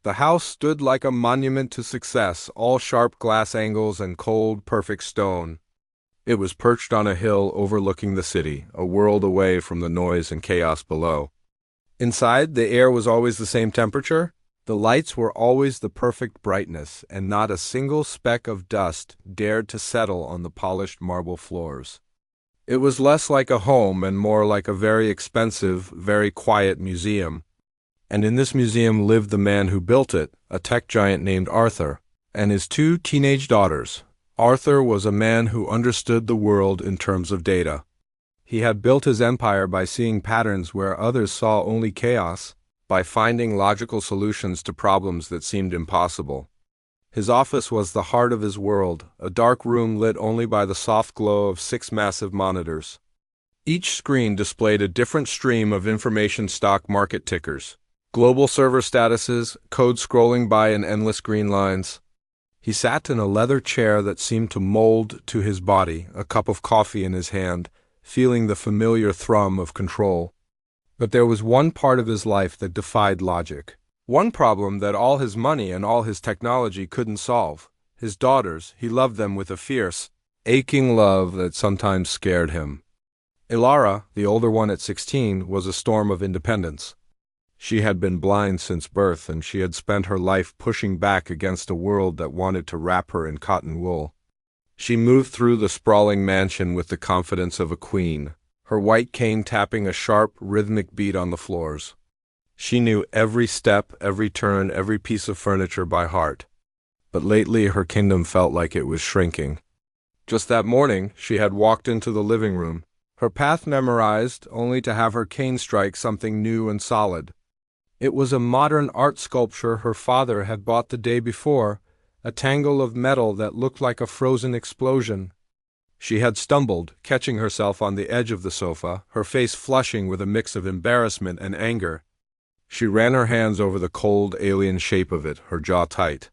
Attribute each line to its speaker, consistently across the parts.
Speaker 1: The house stood like a monument to success, all sharp glass angles and cold, perfect stone. It was perched on a hill overlooking the city, a world away from the noise and chaos below. Inside, the air was always the same temperature. The lights were always the perfect brightness, and not a single speck of dust dared to settle on the polished marble floors. It was less like a home and more like a very expensive, very quiet museum. And in this museum lived the man who built it, a tech giant named Arthur, and his two teenage daughters. Arthur was a man who understood the world in terms of data. He had built his empire by seeing patterns where others saw only chaos, by finding logical solutions to problems that seemed impossible. His office was the heart of his world, a dark room lit only by the soft glow of 6 massive monitors. Each screen displayed a different stream of information: stock market tickers, global server statuses, code scrolling by in endless green lines. He sat in a leather chair that seemed to mold to his body, a cup of coffee in his hand, feeling the familiar thrum of control. But there was one part of his life that defied logic. One problem that all his money and all his technology couldn't solve. His daughters, he loved them with a fierce, aching love that sometimes scared him. Ilara, the older one at 16, was a storm of independence. She had been blind since birth, and she had spent her life pushing back against a world that wanted to wrap her in cotton wool. She moved through the sprawling mansion with the confidence of a queen, her white cane tapping a sharp, rhythmic beat on the floors. She knew every step, every turn, every piece of furniture by heart. But lately her kingdom felt like it was shrinking. Just that morning, she had walked into the living room, her path memorized, only to have her cane strike something new and solid. It was a modern art sculpture her father had bought the day before, a tangle of metal that looked like a frozen explosion. She had stumbled, catching herself on the edge of the sofa, her face flushing with a mix of embarrassment and anger. She ran her hands over the cold, alien shape of it, her jaw tight.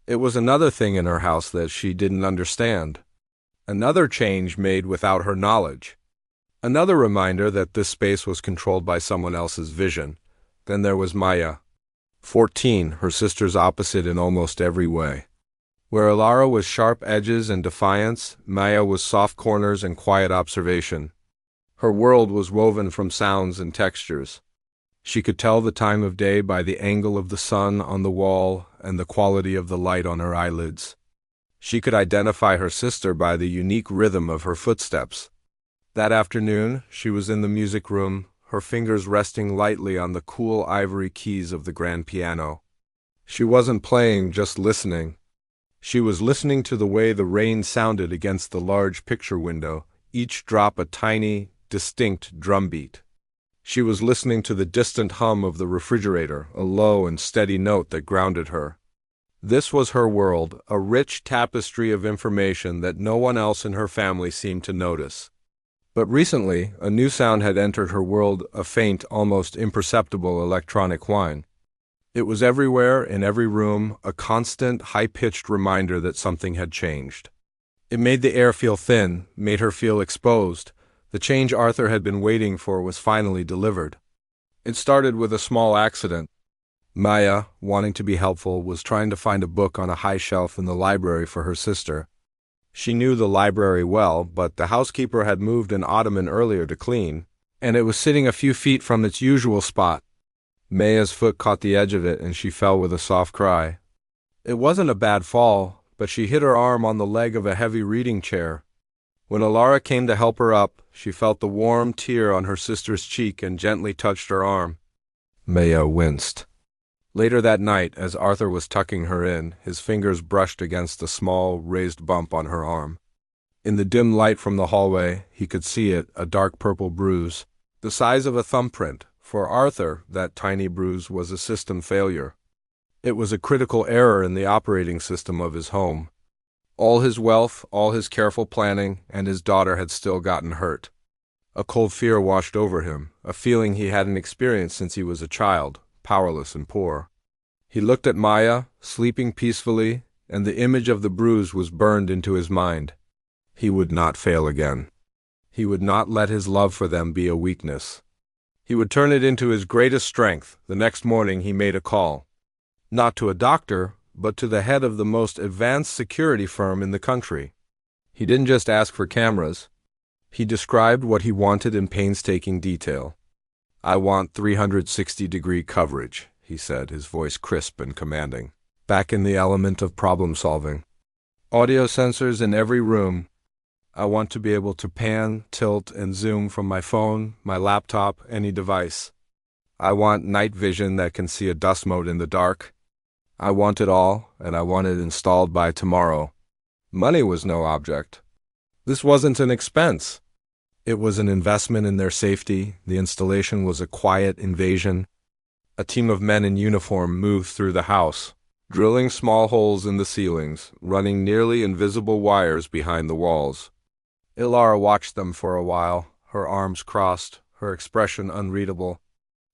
Speaker 1: It was another thing in her house that she didn't understand. Another change made without her knowledge. Another reminder that this space was controlled by someone else's vision. Then there was Maya, 14, her sister's opposite in almost every way. Where Ilara was sharp edges and defiance, Maya was soft corners and quiet observation. Her world was woven from sounds and textures. She could tell the time of day by the angle of the sun on the wall and the quality of the light on her eyelids. She could identify her sister by the unique rhythm of her footsteps. That afternoon, she was in the music room, her fingers resting lightly on the cool ivory keys of the grand piano. She wasn't playing, just listening. She was listening to the way the rain sounded against the large picture window, each drop a tiny, distinct drumbeat. She was listening to the distant hum of the refrigerator, a low and steady note that grounded her. This was her world, a rich tapestry of information that no one else in her family seemed to notice. But recently, a new sound had entered her world, a faint, almost imperceptible electronic whine. It was everywhere, in every room, a constant, high-pitched reminder that something had changed. It made the air feel thin, made her feel exposed. The change Arthur had been waiting for was finally delivered. It started with a small accident. Maya, wanting to be helpful, was trying to find a book on a high shelf in the library for her sister. She knew the library well, but the housekeeper had moved an ottoman earlier to clean, and it was sitting a few feet from its usual spot. Maya's foot caught the edge of it, and she fell with a soft cry. It wasn't a bad fall, but she hit her arm on the leg of a heavy reading chair. When Ilara came to help her up, she felt the warm tear on her sister's cheek and gently touched her arm. Maya winced. Later that night, as Arthur was tucking her in, his fingers brushed against a small, raised bump on her arm. In the dim light from the hallway, he could see it, a dark purple bruise, the size of a thumbprint. For Arthur, that tiny bruise was a system failure. It was a critical error in the operating system of his home. All his wealth, all his careful planning, and his daughter had still gotten hurt. A cold fear washed over him, a feeling he hadn't experienced since he was a child, powerless and poor. He looked at Maya, sleeping peacefully, and the image of the bruise was burned into his mind. He would not fail again. He would not let his love for them be a weakness. He would turn it into his greatest strength. The next morning he made a call. Not to a doctor, but to the head of the most advanced security firm in the country. He didn't just ask for cameras. He described what he wanted in painstaking detail. "I want 360-degree coverage," he said, his voice crisp and commanding. Back in the element of problem solving. "Audio sensors in every room. I want to be able to pan, tilt, and zoom from my phone, my laptop, any device. I want night vision that can see a dust mote in the dark. I want it all, and I want it installed by tomorrow." Money was no object. This wasn't an expense. It was an investment in their safety. The installation was a quiet invasion. A team of men in uniform moved through the house, drilling small holes in the ceilings, running nearly invisible wires behind the walls. Ilara watched them for a while, her arms crossed, her expression unreadable.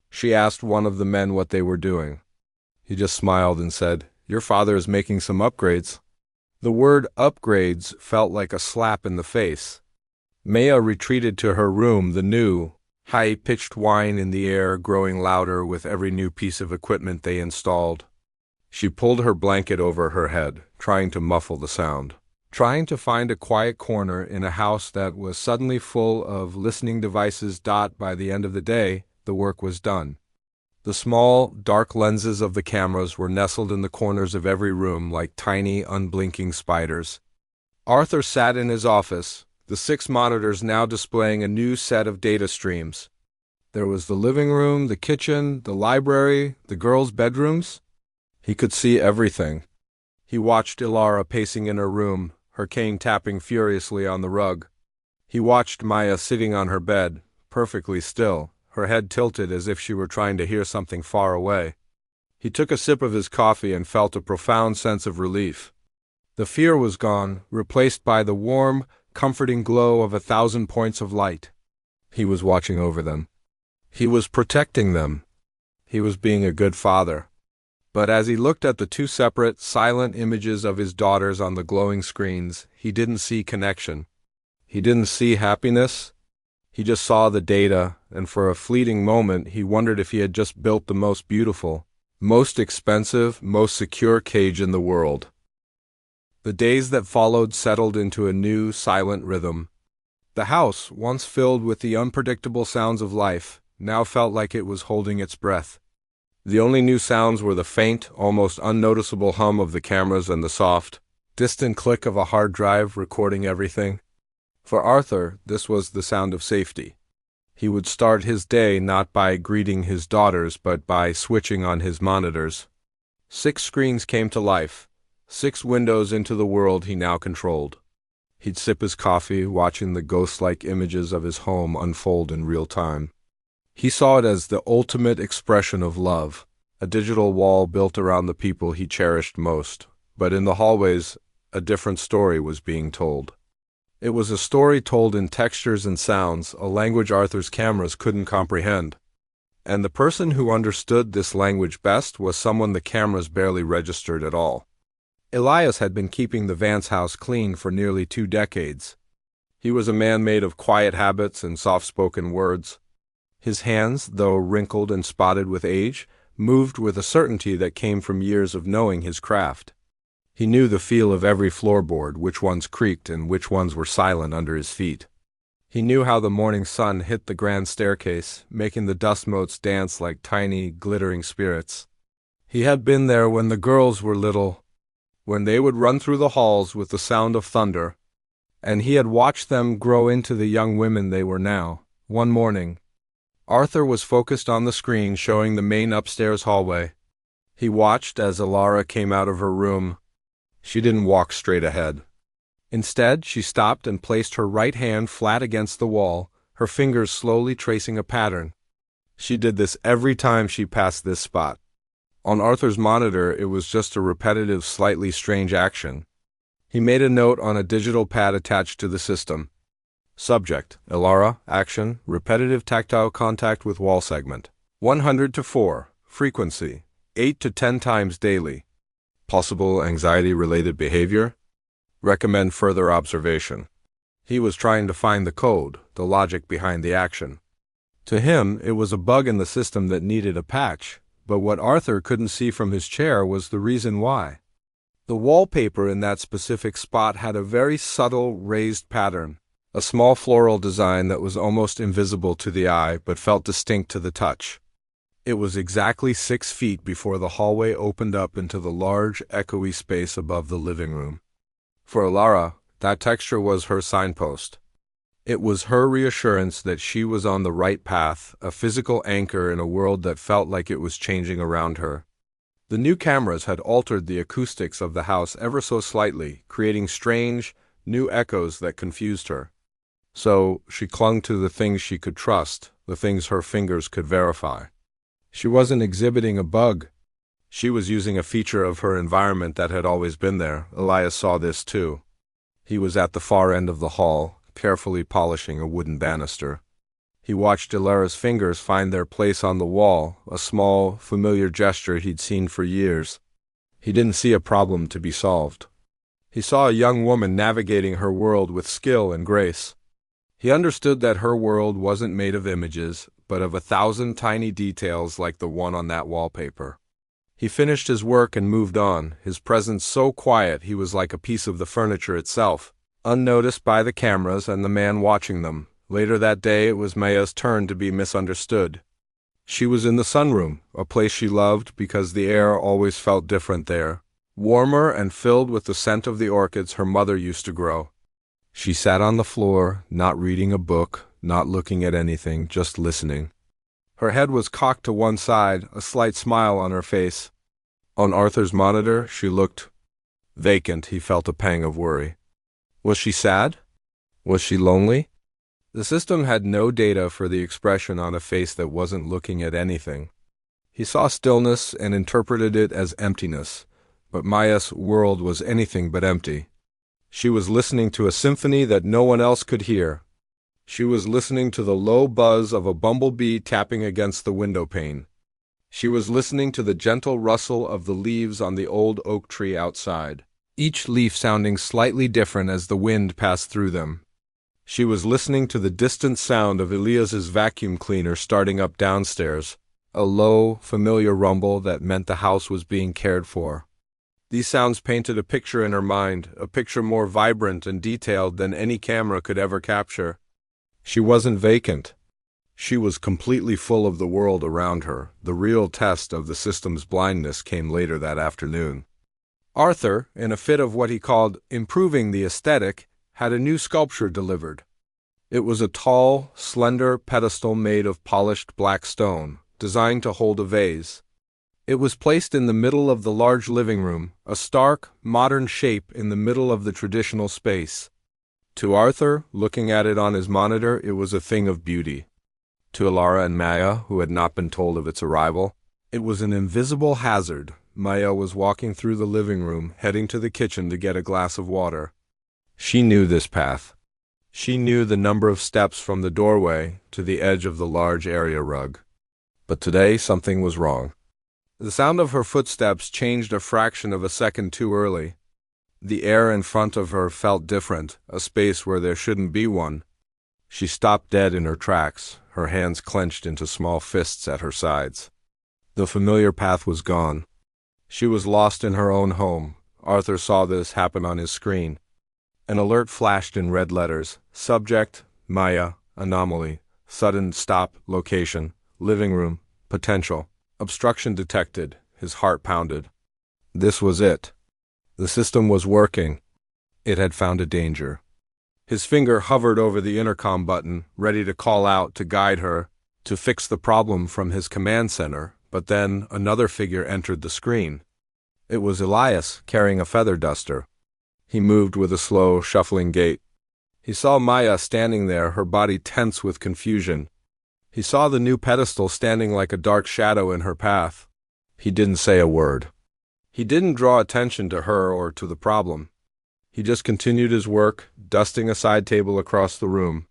Speaker 1: She asked one of the men what they were doing. He just smiled and said, "Your father is making some upgrades." The word upgrades felt like a slap in the face. Maya retreated to her room, the new, high-pitched whine in the air growing louder with every new piece of equipment they installed. She pulled her blanket over her head, trying to muffle the sound, trying to find a quiet corner in a house that was suddenly full of listening devices. By the end of the day, the work was done. The small, dark lenses of the cameras were nestled in the corners of every room like tiny, unblinking spiders. Arthur sat in his office, the 6 monitors now displaying a new set of data streams. There was the living room, the kitchen, the library, the girls' bedrooms. He could see everything. He watched Ilara pacing in her room, her cane tapping furiously on the rug. He watched Maya sitting on her bed, perfectly still, her head tilted as if she were trying to hear something far away. He took a sip of his coffee and felt a profound sense of relief. The fear was gone, replaced by the warm, comforting glow of 1,000 points of light. He was watching over them. He was protecting them. He was being a good father. But as he looked at the 2 separate, silent images of his daughters on the glowing screens, he didn't see connection. He didn't see happiness. He just saw the data, and for a fleeting moment he wondered if he had just built the most beautiful, most expensive, most secure cage in the world. The days that followed settled into a new, silent rhythm. The house, once filled with the unpredictable sounds of life, now felt like it was holding its breath. The only new sounds were the faint, almost unnoticeable hum of the cameras and the soft, distant click of a hard drive recording everything. For Arthur, this was the sound of safety. He would start his day not by greeting his daughters, but by switching on his monitors. 6 screens came to life, 6 windows into the world he now controlled. He'd sip his coffee, watching the ghost-like images of his home unfold in real time. He saw it as the ultimate expression of love, a digital wall built around the people he cherished most. But in the hallways, a different story was being told. It was a story told in textures and sounds, a language Arthur's cameras couldn't comprehend. And the person who understood this language best was someone the cameras barely registered at all. Elias had been keeping the Vance house clean for nearly 2 decades. He was a man made of quiet habits and soft-spoken words. His hands, though wrinkled and spotted with age, moved with a certainty that came from years of knowing his craft. He knew the feel of every floorboard, which ones creaked and which ones were silent under his feet. He knew how the morning sun hit the grand staircase, making the dust motes dance like tiny, glittering spirits. He had been there when the girls were little, when they would run through the halls with the sound of thunder, and he had watched them grow into the young women they were now. One morning, Arthur was focused on the screen showing the main upstairs hallway. He watched as Ilara came out of her room. She didn't walk straight ahead. Instead, she stopped and placed her right hand flat against the wall, her fingers slowly tracing a pattern. She did this every time she passed this spot. On Arthur's monitor, it was just a repetitive, slightly strange action. He made a note on a digital pad attached to the system. Subject: Ilara, action, repetitive tactile contact with wall segment. 100 to 4, frequency, 8 to 10 times daily. Possible anxiety-related behavior? Recommend further observation. He was trying to find the code, the logic behind the action. To him, it was a bug in the system that needed a patch, But what Arthur couldn't see from his chair was the reason why. The wallpaper in that specific spot had a very subtle raised pattern, a small floral design that was almost invisible to the eye but felt distinct to the touch. It was exactly 6 feet before the hallway opened up into the large, echoey space above the living room. For Alara, that texture was her signpost. It was her reassurance that she was on the right path, a physical anchor in a world that felt like it was changing around her. The new cameras had altered the acoustics of the house ever so slightly, creating strange, new echoes that confused her. So she clung to the things she could trust, the things her fingers could verify. She wasn't exhibiting a bug. She was using a feature of her environment that had always been there. Elias saw this too. He was at the far end of the hall, carefully polishing a wooden banister. He watched Alara's fingers find their place on the wall, a small, familiar gesture he'd seen for years. He didn't see a problem to be solved. He saw a young woman navigating her world with skill and grace. He understood that her world wasn't made of images, but of 1,000 tiny details like the one on that wallpaper. He finished his work and moved on, his presence so quiet he was like a piece of the furniture itself, unnoticed by the cameras and the man watching them. Later that day it was Maya's turn to be misunderstood. She was in the sunroom, a place she loved because the air always felt different there, warmer and filled with the scent of the orchids her mother used to grow. She sat on the floor, not reading a book, not looking at anything, just listening. Her head was cocked to one side, a slight smile on her face. On Arthur's monitor, she looked vacant. He felt a pang of worry. Was she sad? Was she lonely? The system had no data for the expression on a face that wasn't looking at anything. He saw stillness and interpreted it as emptiness, but Maya's world was anything but empty. She was listening to a symphony that no one else could hear. She was listening to the low buzz of a bumblebee tapping against the window pane. She was listening to the gentle rustle of the leaves on the old oak tree outside, each leaf sounding slightly different as the wind passed through them. She was listening to the distant sound of Elias's vacuum cleaner starting up downstairs, a low, familiar rumble that meant the house was being cared for. These sounds painted a picture in her mind, a picture more vibrant and detailed than any camera could ever capture. She wasn't vacant. She was completely full of the world around her. The real test of the system's blindness came later that afternoon. Arthur, in a fit of what he called improving the aesthetic, had a new sculpture delivered. It was a tall, slender pedestal made of polished black stone, designed to hold a vase. It was placed in the middle of the large living room, a stark, modern shape in the middle of the traditional space. To Arthur, looking at it on his monitor, it was a thing of beauty. To Alara and Maya, who had not been told of its arrival, it was an invisible hazard. Maya was walking through the living room, heading to the kitchen to get a glass of water. She knew this path. She knew the number of steps from the doorway to the edge of the large area rug. But today something was wrong. The sound of her footsteps changed a fraction of a second too early. The air in front of her felt different, a space where there shouldn't be one. She stopped dead in her tracks, her hands clenched into small fists at her sides. The familiar path was gone. She was lost in her own home. Arthur saw this happen on his screen. An alert flashed in red letters. Subject, Maya, anomaly, sudden stop, location, living room, potential. Obstruction detected. His heart pounded. This was it. The system was working. It had found a danger. His finger hovered over the intercom button, ready to call out, to guide her, to fix the problem from his command center, but then another figure entered the screen. It was Elias, carrying a feather duster. He moved with a slow, shuffling gait. He saw Maya standing there, her body tense with confusion. He saw the new pedestal standing like a dark shadow in her path. He didn't say a word. He didn't draw attention to her or to the problem. He just continued his work, dusting a side table across the room.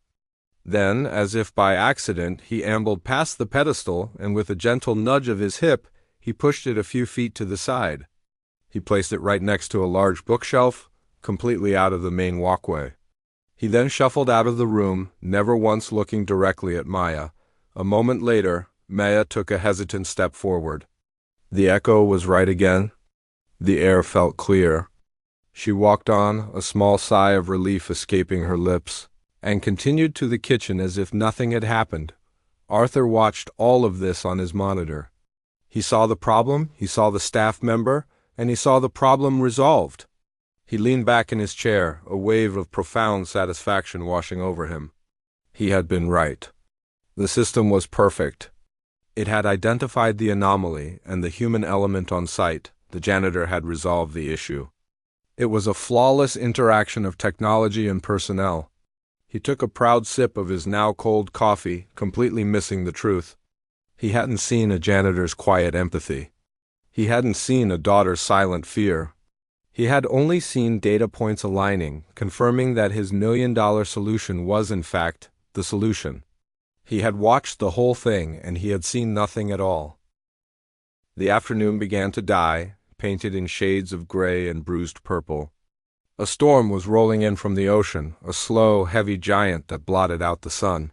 Speaker 1: Then, as if by accident, he ambled past the pedestal, and with a gentle nudge of his hip, he pushed it a few feet to the side. He placed it right next to a large bookshelf, completely out of the main walkway. He then shuffled out of the room, never once looking directly at Maya. A moment later, Maya took a hesitant step forward. The echo was right again. The air felt clear. She walked on, a small sigh of relief escaping her lips, and continued to the kitchen as if nothing had happened. Arthur watched all of this on his monitor. He saw the problem, he saw the staff member, and he saw the problem resolved. He leaned back in his chair, a wave of profound satisfaction washing over him. He had been right. The system was perfect. It had identified the anomaly and the human element on site. The janitor had resolved the issue. It was a flawless interaction of technology and personnel. He took a proud sip of his now cold coffee, completely missing the truth. He hadn't seen a janitor's quiet empathy. He hadn't seen a daughter's silent fear. He had only seen data points aligning, confirming that his $1 million solution was in fact the solution. He had watched the whole thing and he had seen nothing at all. The afternoon began to die, painted in shades of gray and bruised purple. A storm was rolling in from the ocean, a slow, heavy giant that blotted out the sun.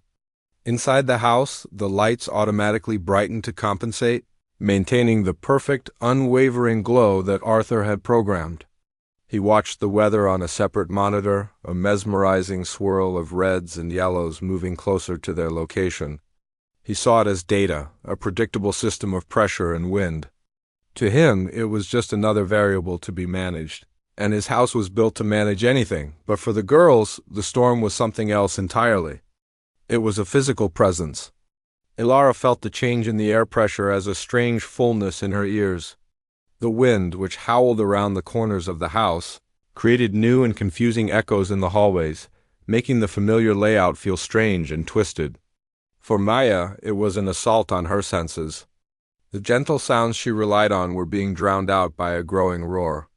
Speaker 1: Inside the house, the lights automatically brightened to compensate, maintaining the perfect, unwavering glow that Arthur had programmed. He watched the weather on a separate monitor, a mesmerizing swirl of reds and yellows moving closer to their location. He saw it as data, a predictable system of pressure and wind. To him, it was just another variable to be managed, and his house was built to manage anything, but for the girls, the storm was something else entirely. It was a physical presence. Ilara felt the change in the air pressure as a strange fullness in her ears. The wind, which howled around the corners of the house, created new and confusing echoes in the hallways, making the familiar layout feel strange and twisted. For Maya, it was an assault on her senses. The gentle sounds she relied on were being drowned out by a growing roar.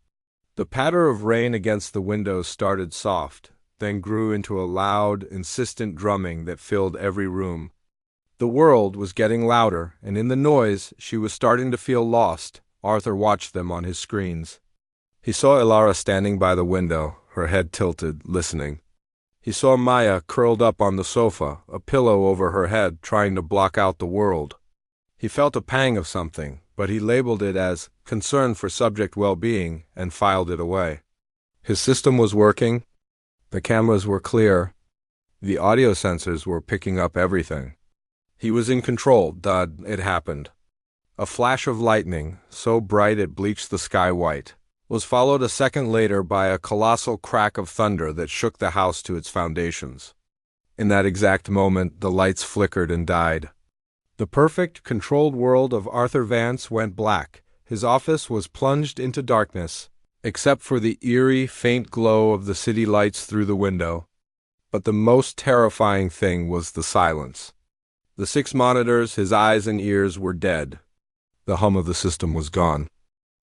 Speaker 1: The patter of rain against the windows started soft, then grew into a loud, insistent drumming that filled every room. The world was getting louder, and in the noise, she was starting to feel lost. Arthur watched them on his screens. He saw Ilara standing by the window, her head tilted, listening. He saw Maya curled up on the sofa, a pillow over her head, trying to block out the world. He felt a pang of something, but he labeled it as concern for subject well-being and filed it away. His system was working. The cameras were clear. The audio sensors were picking up everything. He was in control. It happened. A flash of lightning, so bright it bleached the sky white, was followed a second later by a colossal crack of thunder that shook the house to its foundations. In that exact moment, the lights flickered and died. The perfect, controlled world of Arthur Vance went black. His office was plunged into darkness, except for the eerie, faint glow of the city lights through the window. But the most terrifying thing was the silence. The 6 monitors, his eyes and ears were dead. The hum of the system was gone.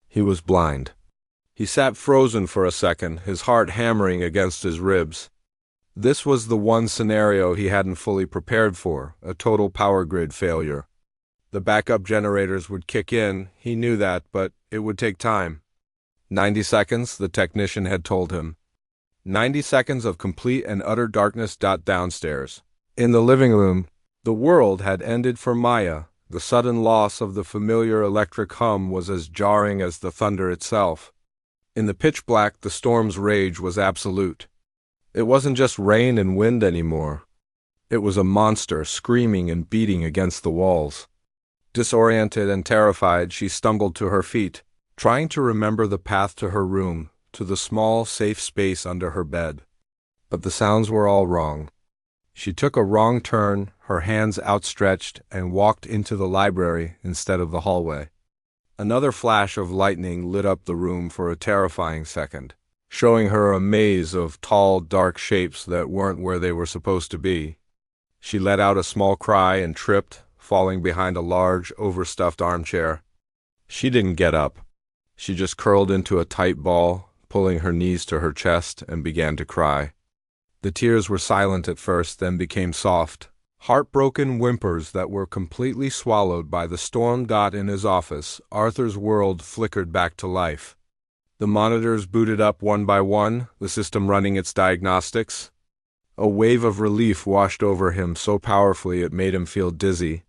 Speaker 1: He was blind. He sat frozen for a second, his heart hammering against his ribs. This was the one scenario he hadn't fully prepared for, a total power grid failure. The backup generators would kick in, he knew that, but it would take time. 90 seconds, the technician had told him. 90 seconds of complete and utter darkness. Downstairs. In the living room, the world had ended for Maya. The sudden loss of the familiar electric hum was as jarring as the thunder itself. In the pitch black, the storm's rage was absolute. It wasn't just rain and wind anymore. It was a monster screaming and beating against the walls. Disoriented and terrified, she stumbled to her feet, trying to remember the path to her room, to the small, safe space under her bed. But the sounds were all wrong. She took a wrong turn, her hands outstretched, and walked into the library instead of the hallway. Another flash of lightning lit up the room for a terrifying second, showing her a maze of tall, dark shapes that weren't where they were supposed to be. She let out a small cry and tripped, falling behind a large, overstuffed armchair. She didn't get up. She just curled into a tight ball, pulling her knees to her chest, and began to cry. The tears were silent at first, then became soft, heartbroken whimpers that were completely swallowed by the storm. In his office, Arthur's world flickered back to life. The monitors booted up one by one, the system running its diagnostics. A wave of relief washed over him so powerfully it made him feel dizzy.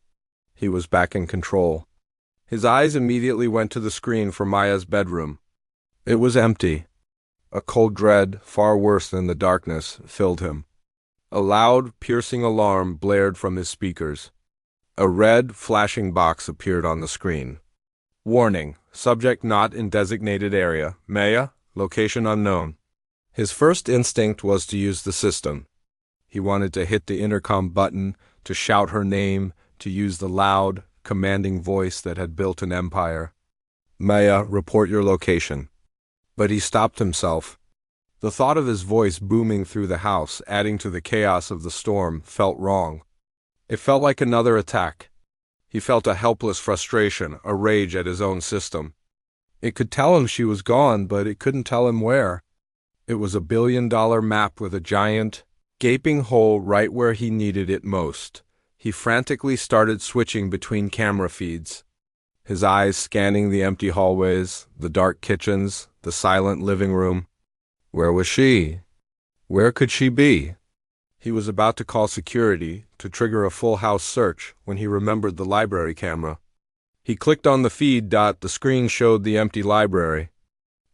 Speaker 1: He was back in control. His eyes immediately went to the screen for Maya's bedroom. It was empty. A cold dread, far worse than the darkness, filled him. A loud, piercing alarm blared from his speakers. A red, flashing box appeared on the screen. Warning, subject not in designated area. Maya, location unknown. His first instinct was to use the system. He wanted to hit the intercom button, to shout her name, to use the loud, commanding voice that had built an empire. Maya, report your location. But he stopped himself. The thought of his voice booming through the house, adding to the chaos of the storm, felt wrong. It felt like another attack. He felt a helpless frustration, a rage at his own system. It could tell him she was gone, but it couldn't tell him where. It was a billion-dollar map with a giant, gaping hole right where he needed it most. He frantically started switching between camera feeds, his eyes scanning the empty hallways, the dark kitchens, the silent living room. Where was she? Where could she be? He was about to call security, to trigger a full house search, when he remembered the library camera. He clicked on the feed. The screen showed the empty library.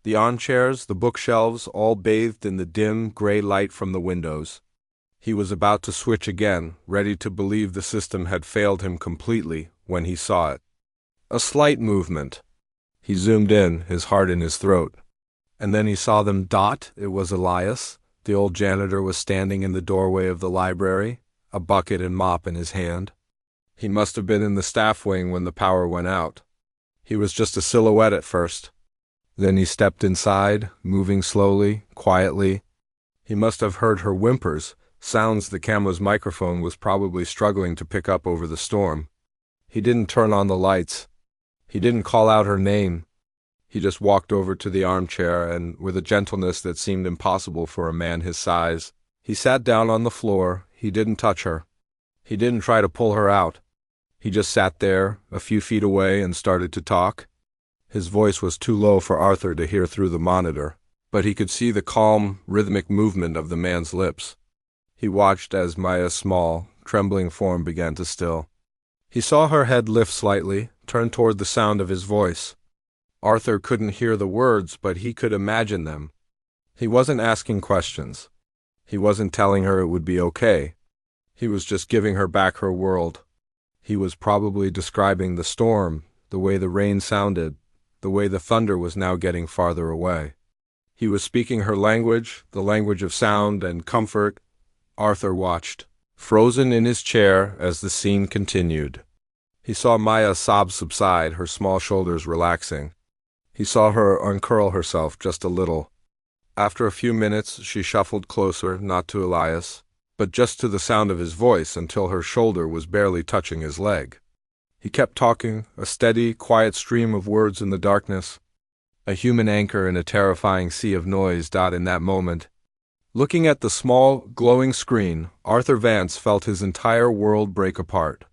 Speaker 1: The armchairs, the bookshelves, all bathed in the dim, gray light from the windows. He was about to switch again, ready to believe the system had failed him completely, when he saw it. A slight movement. He zoomed in, his heart in his throat. And then he saw them. It was Elias. The old janitor was standing in the doorway of the library, a bucket and mop in his hand. He must have been in the staff wing when the power went out. He was just a silhouette at first. Then he stepped inside, moving slowly, quietly. He must have heard her whimpers, sounds the camera's microphone was probably struggling to pick up over the storm. He didn't turn on the lights. He didn't call out her name. He just walked over to the armchair and, with a gentleness that seemed impossible for a man his size, he sat down on the floor. He didn't touch her. He didn't try to pull her out. He just sat there, a few feet away, and started to talk. His voice was too low for Arthur to hear through the monitor, but he could see the calm, rhythmic movement of the man's lips. He watched as Maya's small, trembling form began to still. He saw her head lift slightly, turn toward the sound of his voice. Arthur couldn't hear the words, but he could imagine them. He wasn't asking questions. He wasn't telling her it would be okay. He was just giving her back her world. He was probably describing the storm, the way the rain sounded, the way the thunder was now getting farther away. He was speaking her language, the language of sound and comfort. Arthur watched, frozen in his chair as the scene continued. He saw Maya's sobs subside, her small shoulders relaxing. He saw her uncurl herself just a little. After a few minutes, she shuffled closer, not to Elias, but just to the sound of his voice until her shoulder was barely touching his leg. He kept talking, a steady, quiet stream of words in the darkness, a human anchor in a terrifying sea of noise. In that moment, looking at the small, glowing screen, Arthur Vance felt his entire world break apart.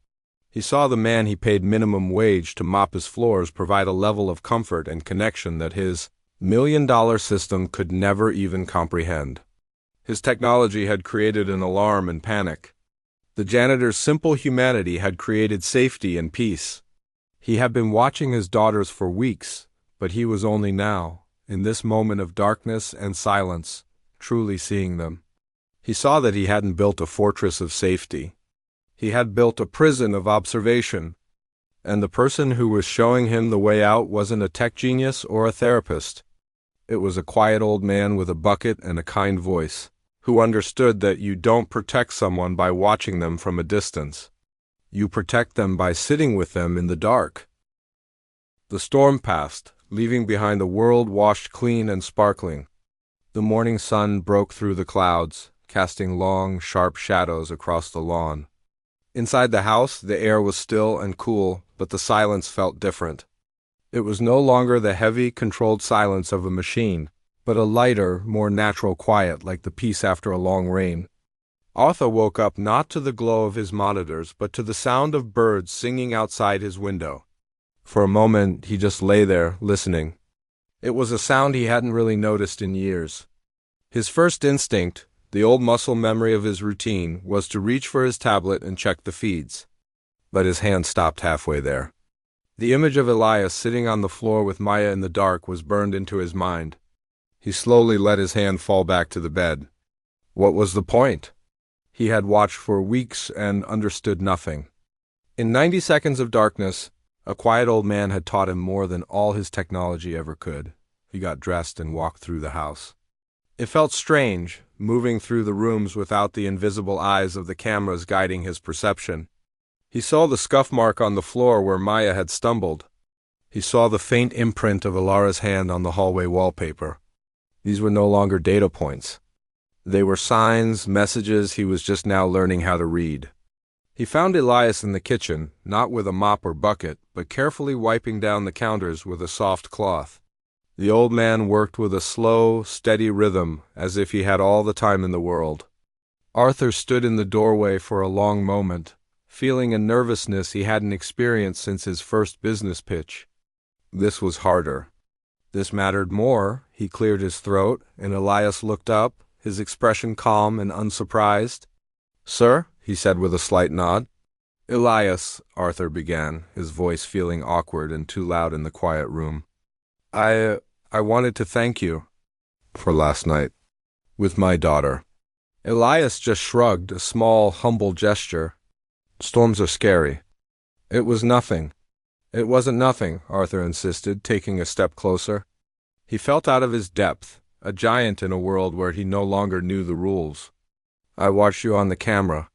Speaker 1: He saw the man he paid minimum wage to mop his floors provide a level of comfort and connection that his million-dollar system could never even comprehend. His technology had created an alarm and panic. The janitor's simple humanity had created safety and peace. He had been watching his daughters for weeks, but he was only now, in this moment of darkness and silence, truly seeing them. He saw that he hadn't built a fortress of safety. He had built a prison of observation, and the person who was showing him the way out wasn't a tech genius or a therapist. It was a quiet old man with a bucket and a kind voice, who understood that you don't protect someone by watching them from a distance. You protect them by sitting with them in the dark. The storm passed, leaving behind a world washed clean and sparkling. The morning sun broke through the clouds, casting long, sharp shadows across the lawn. Inside the house, the air was still and cool, but the silence felt different. It was no longer the heavy, controlled silence of a machine, but a lighter, more natural quiet like the peace after a long rain. Arthur woke up not to the glow of his monitors, but to the sound of birds singing outside his window. For a moment, he just lay there, listening. It was a sound he hadn't really noticed in years. His first instinct, the old muscle memory of his routine, was to reach for his tablet and check the feeds. But his hand stopped halfway there. The image of Elias sitting on the floor with Maya in the dark was burned into his mind. He slowly let his hand fall back to the bed. What was the point? He had watched for weeks and understood nothing. In 90 seconds of darkness, a quiet old man had taught him more than all his technology ever could. He got dressed and walked through the house. It felt strange, moving through the rooms without the invisible eyes of the cameras guiding his perception. He saw the scuff mark on the floor where Maya had stumbled. He saw the faint imprint of Alara's hand on the hallway wallpaper. These were no longer data points. They were signs, messages he was just now learning how to read. He found Elias in the kitchen, not with a mop or bucket, but carefully wiping down the counters with a soft cloth. The old man worked with a slow, steady rhythm, as if he had all the time in the world. Arthur stood in the doorway for a long moment, feeling a nervousness he hadn't experienced since his first business pitch. This was harder. This mattered more. He cleared his throat, and Elias looked up, his expression calm and unsurprised. "Sir?" he said with a slight nod. "Elias," Arthur began, his voice feeling awkward and too loud in the quiet room. I wanted to thank you for last night with my daughter." Elias just shrugged, a small, humble gesture. "Storms are scary." "It was nothing." "It wasn't nothing," Arthur insisted, taking a step closer. He felt out of his depth, a giant in a world where he no longer knew the rules. "I watched you on the camera.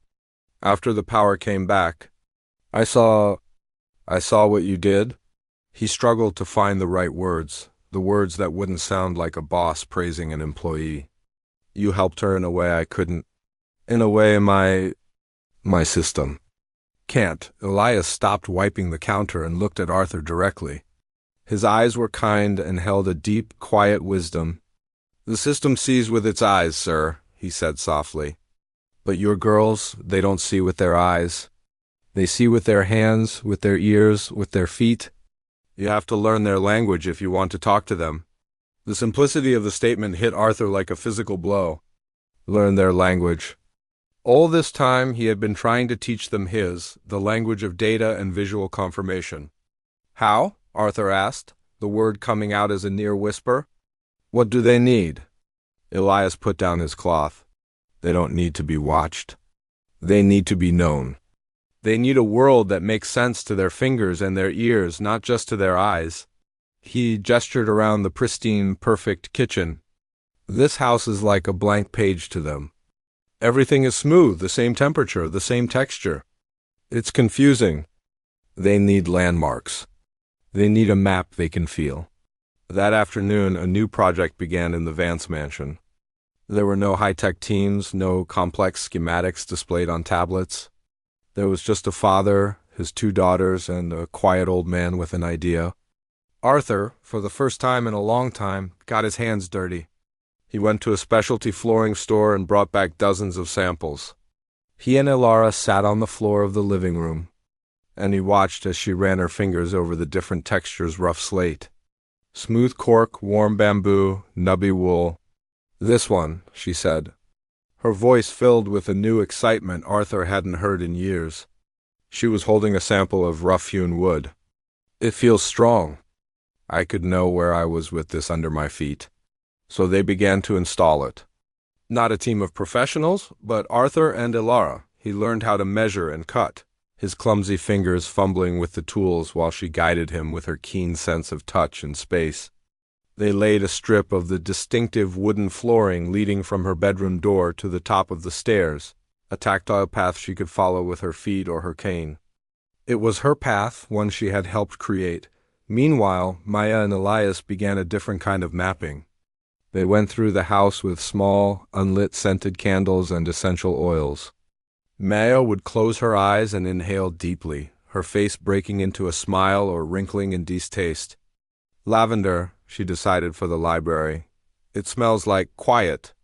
Speaker 1: After the power came back, I saw what you did." He struggled to find the right words, the words that wouldn't sound like a boss praising an employee. "You helped her in a way I couldn't. In a way my system can't." Elias stopped wiping the counter and looked at Arthur directly. His eyes were kind and held a deep, quiet wisdom. "The system sees with its eyes, sir," he said softly. "But your girls, they don't see with their eyes. They see with their hands, with their ears, with their feet. You have to learn their language if you want to talk to them." The simplicity of the statement hit Arthur like a physical blow. Learn their language. All this time he had been trying to teach them the language of data and visual confirmation. "How?" Arthur asked, the word coming out as a near whisper. "What do they need?" Elias put down his cloth. "They don't need to be watched. They need to be known. They need a world that makes sense to their fingers and their ears, not just to their eyes." He gestured around the pristine, perfect kitchen. "This house is like a blank page to them. Everything is smooth, the same temperature, the same texture. It's confusing. They need landmarks. They need a map they can feel." That afternoon, a new project began in the Vance mansion. There were no high-tech teams, no complex schematics displayed on tablets. There was just a father, his 2 daughters, and a quiet old man with an idea. Arthur, for the first time in a long time, got his hands dirty. He went to a specialty flooring store and brought back dozens of samples. He and Elara sat on the floor of the living room, and he watched as she ran her fingers over the different textures: rough slate, smooth cork, warm bamboo, nubby wool. "This one," she said. Her voice filled with a new excitement Arthur hadn't heard in years. She was holding a sample of rough-hewn wood. "It feels strong. I could know where I was with this under my feet." So they began to install it. Not a team of professionals, but Arthur and Elara. He learned how to measure and cut, his clumsy fingers fumbling with the tools while she guided him with her keen sense of touch and space. They laid a strip of the distinctive wooden flooring leading from her bedroom door to the top of the stairs, a tactile path she could follow with her feet or her cane. It was her path, one she had helped create. Meanwhile, Maya and Elias began a different kind of mapping. They went through the house with small, unlit scented candles and essential oils. Maya would close her eyes and inhale deeply, her face breaking into a smile or wrinkling in distaste. "Lavender," she decided for the library. "It smells like quiet."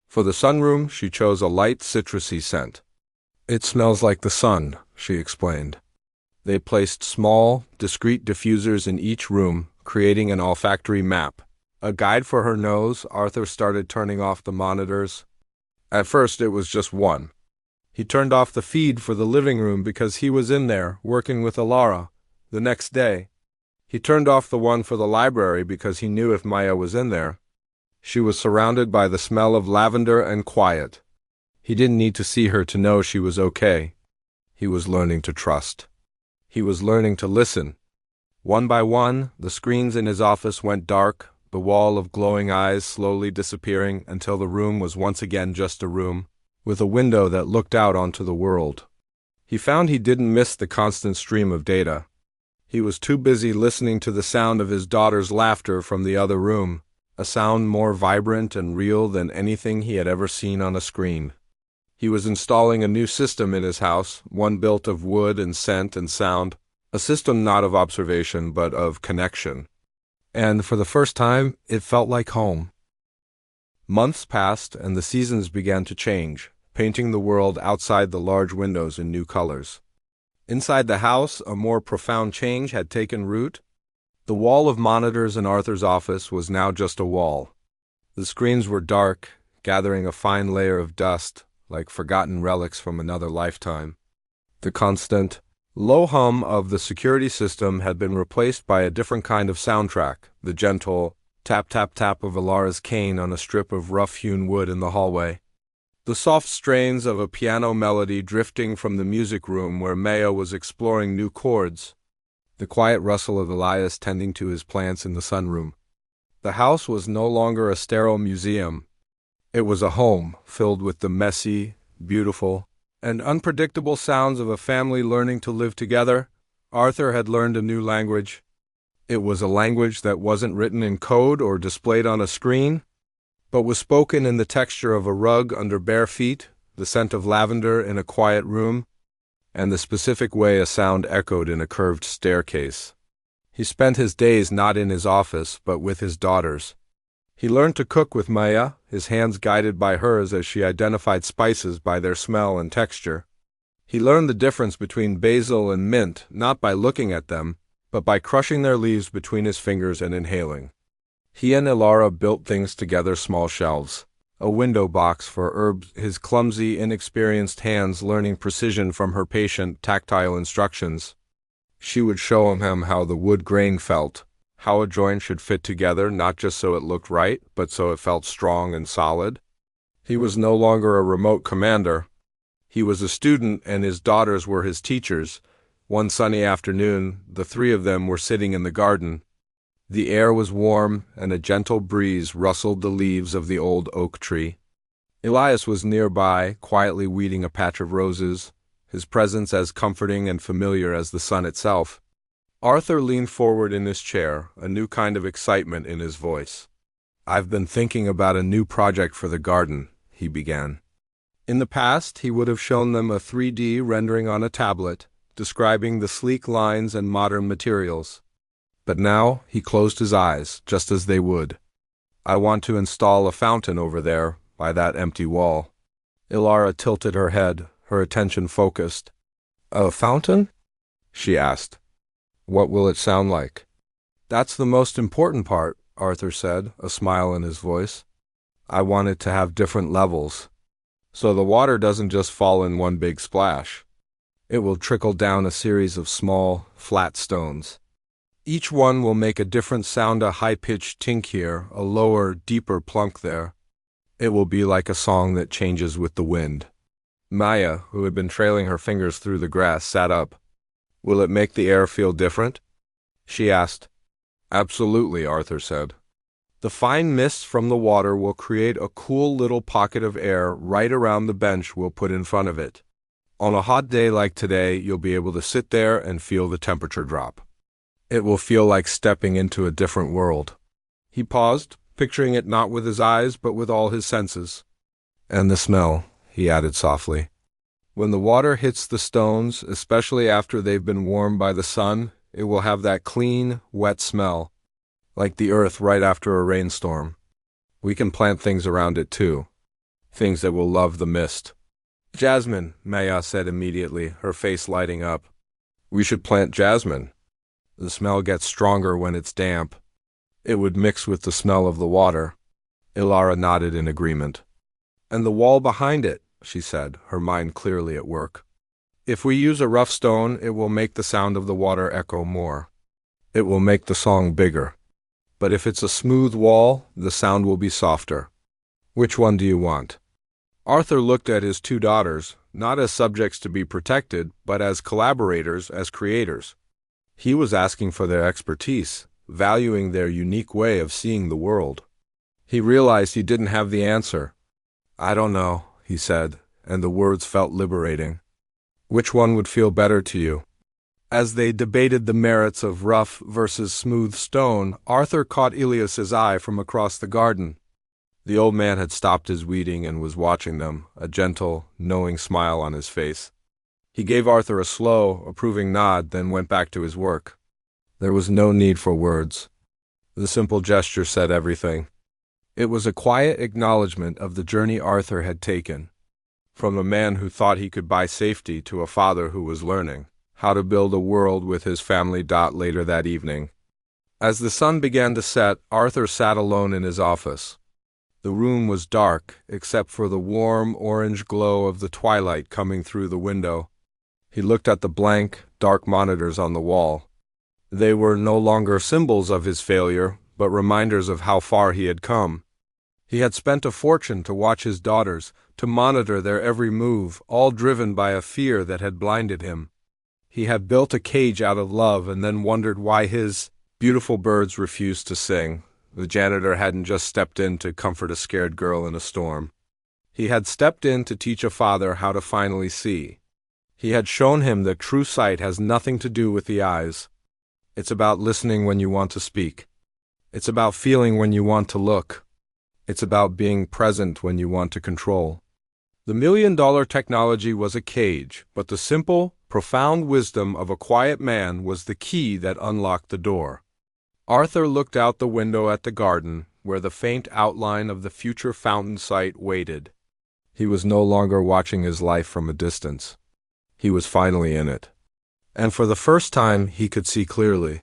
Speaker 1: For the sunroom, she chose a light citrusy scent. "It smells like the sun," she explained. They placed small, discreet diffusers in each room, creating an olfactory map. A guide for her nose. Arthur started turning off the monitors. At first, it was just one. He turned off the feed for the living room because he was in there, working with Elara, The next day, he turned off the one for the library because he knew if Maya was in there, she was surrounded by the smell of lavender and quiet. He didn't need to see her to know she was okay. He was learning to trust. He was learning to listen. One by one, the screens in his office went dark, the wall of glowing eyes slowly disappearing until the room was once again just a room, with a window that looked out onto the world. He found he didn't miss the constant stream of data. He was too busy listening to the sound of his daughter's laughter from the other room, a sound more vibrant and real than anything he had ever seen on a screen. He was installing a new system in his house, one built of wood and scent and sound, a system not of observation but of connection. And for the first time, it felt like home. Months passed and the seasons began to change, painting the world outside the large windows in new colors. Inside the house, a more profound change had taken root. The wall of monitors in Arthur's office was now just a wall. The screens were dark, gathering a fine layer of dust, like forgotten relics from another lifetime. The constant, low hum of the security system had been replaced by a different kind of soundtrack, the gentle tap-tap-tap of Ilara's cane on a strip of rough-hewn wood in the hallway. The soft strains of a piano melody drifting from the music room where Maya was exploring new chords. The quiet rustle of Elias tending to his plants in the sunroom. The house was no longer a sterile museum. It was a home filled with the messy, beautiful, and unpredictable sounds of a family learning to live together. Arthur had learned a new language. It was a language that wasn't written in code or displayed on a screen, but was spoken in the texture of a rug under bare feet, the scent of lavender in a quiet room, and the specific way a sound echoed in a curved staircase. He spent his days not in his office, but with his daughters. He learned to cook with Maya, his hands guided by hers as she identified spices by their smell and texture. He learned the difference between basil and mint not by looking at them, but by crushing their leaves between his fingers and inhaling. He and Ilara built things together, small shelves, a window box for herbs, his clumsy, inexperienced hands learning precision from her patient, tactile instructions. She would show him how the wood grain felt, how a joint should fit together not just so it looked right, but so it felt strong and solid. He was no longer a remote commander. He was a student and his daughters were his teachers. One sunny afternoon, the three of them were sitting in the garden. The air was warm, and a gentle breeze rustled the leaves of the old oak tree. Elias was nearby, quietly weeding a patch of roses, his presence as comforting and familiar as the sun itself. Arthur leaned forward in his chair, a new kind of excitement in his voice. "I've been thinking about a new project for the garden," he began. In the past, he would have shown them a 3D rendering on a tablet, describing the sleek lines and modern materials. But now he closed his eyes, just as they would. "I want to install a fountain over there, by that empty wall." Ilara tilted her head, her attention focused. "A fountain?" she asked. "What will it sound like?" "That's the most important part," Arthur said, a smile in his voice. "I want it to have different levels, so the water doesn't just fall in one big splash. It will trickle down a series of small, flat stones. Each one will make a different sound, a high-pitched tink here, a lower, deeper plunk there. It will be like a song that changes with the wind." Maya, who had been trailing her fingers through the grass, sat up. "Will it make the air feel different?" she asked. "Absolutely," Arthur said. "The fine mist from the water will create a cool little pocket of air right around the bench we'll put in front of it. On a hot day like today, you'll be able to sit there and feel the temperature drop. It will feel like stepping into a different world." He paused, picturing it not with his eyes but with all his senses. "And the smell," he added softly. "When the water hits the stones, especially after they've been warmed by the sun, it will have that clean, wet smell, like the earth right after a rainstorm. We can plant things around it too, things that will love the mist." "Jasmine," Maya said immediately, her face lighting up. "We should plant jasmine. The smell gets stronger when it's damp. It would mix with the smell of the water." Ilara nodded in agreement. "And the wall behind it," she said, her mind clearly at work. If we use a rough stone, it will make the sound of the water echo more. It will make the song bigger. But if it's a smooth wall, the sound will be softer. Which one do you want? Arthur looked at his two daughters, not as subjects to be protected, but as collaborators, as creators. He was asking for their expertise, valuing their unique way of seeing the world. He realized he didn't have the answer. "I don't know," he said, and the words felt liberating. "Which one would feel better to you?" As they debated the merits of rough versus smooth stone, Arthur caught Elias's eye from across the garden. The old man had stopped his weeding and was watching them, a gentle, knowing smile on his face. He gave Arthur a slow, approving nod, then went back to his work. There was no need for words. The simple gesture said everything. It was a quiet acknowledgement of the journey Arthur had taken, from a man who thought he could buy safety to a father who was learning how to build a world with his family. Later that evening, as the sun began to set, Arthur sat alone in his office. The room was dark, except for the warm orange glow of the twilight coming through the window. He looked at the blank, dark monitors on the wall. They were no longer symbols of his failure, but reminders of how far he had come. He had spent a fortune to watch his daughters, to monitor their every move, all driven by a fear that had blinded him. He had built a cage out of love and then wondered why his beautiful birds refused to sing. The janitor hadn't just stepped in to comfort a scared girl in a storm. He had stepped in to teach a father how to finally see. He had shown him that true sight has nothing to do with the eyes. It's about listening when you want to speak. It's about feeling when you want to look. It's about being present when you want to control. The $1,000,000 technology was a cage, but the simple, profound wisdom of a quiet man was the key that unlocked the door. Arthur looked out the window at the garden, where the faint outline of the future fountain site waited. He was no longer watching his life from a distance. He was finally in it. And for the first time, he could see clearly.